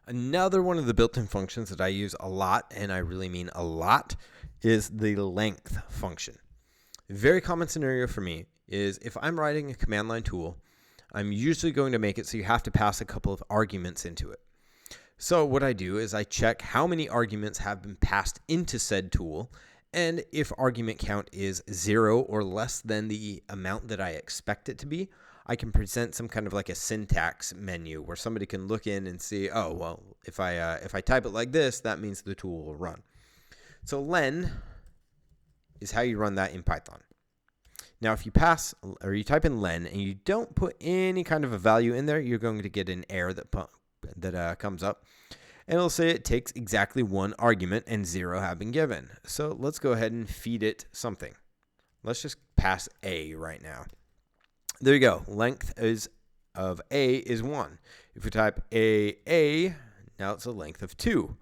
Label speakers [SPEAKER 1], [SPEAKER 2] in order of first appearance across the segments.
[SPEAKER 1] Another one of the built-in functions that I use a lot, and I really mean a lot, is the length function. A very common scenario for me is if I'm writing a command line tool, I'm usually going to make it so you have to pass a couple of arguments into it. So what I do is I check how many arguments have been passed into said tool, and if argument count is 0 or less than the amount that I expect it to be, I can present some kind of like a syntax menu where somebody can look in and see, oh, well, if I type it like this, that means the tool will run. So len is how you run that in Python. Now, if you pass or you type in len and you don't put any kind of a value in there, you're going to get an error that comes up. And it'll say it takes exactly one argument and 0 have been given. So let's go ahead and feed it something. Let's just pass a right now. There you go. Length of a is 1. If we type a, now it's a length of 2.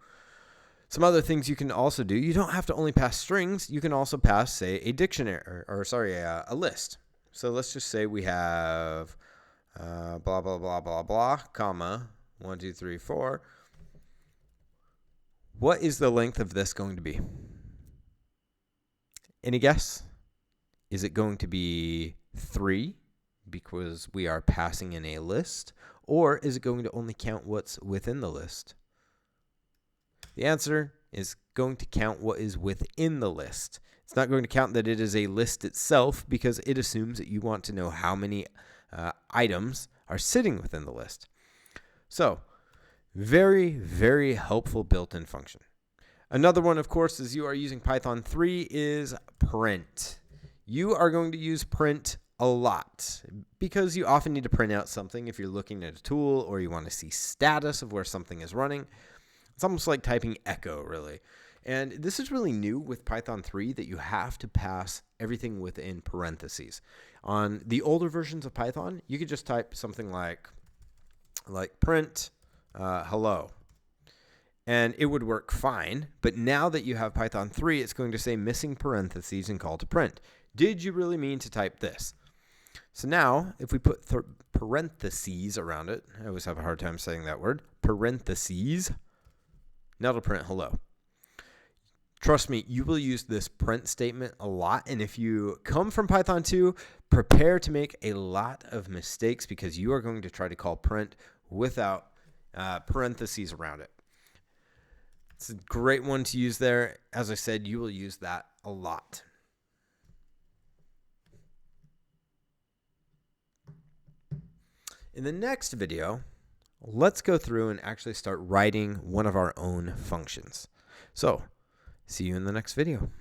[SPEAKER 1] Some other things you can also do, you don't have to only pass strings. You can also pass, say, a dictionary, a list. So let's just say we have blah, blah, blah, blah, blah, comma, 1, 2, 3, 4. What is the length of this going to be? Any guess? Is it going to be 3 because we are passing in a list? Or is it going to only count what's within the list? The answer is going to count what is within the list. It's not going to count that it is a list itself because it assumes that you want to know how many items are sitting within the list. So, very, very helpful built-in function. Another one, of course, is you are using Python 3 is print. You are going to use print a lot because you often need to print out something if you're looking at a tool or you want to see status of where something is running. It's almost like typing echo, really. And this is really new with Python 3 that you have to pass everything within parentheses. On the older versions of Python, you could just type something like print hello. And it would work fine. But now that you have Python 3, it's going to say missing parentheses and call to print. Did you really mean to type this? So now, if we put parentheses around it, I always have a hard time saying that word, parentheses, now it'll print hello. Trust me, you will use this print statement a lot. And if you come from Python 2, prepare to make a lot of mistakes because you are going to try to call print without parentheses around it. It's a great one to use there. As I said, you will use that a lot. In the next video, let's go through and actually start writing one of our own functions. So, see you in the next video.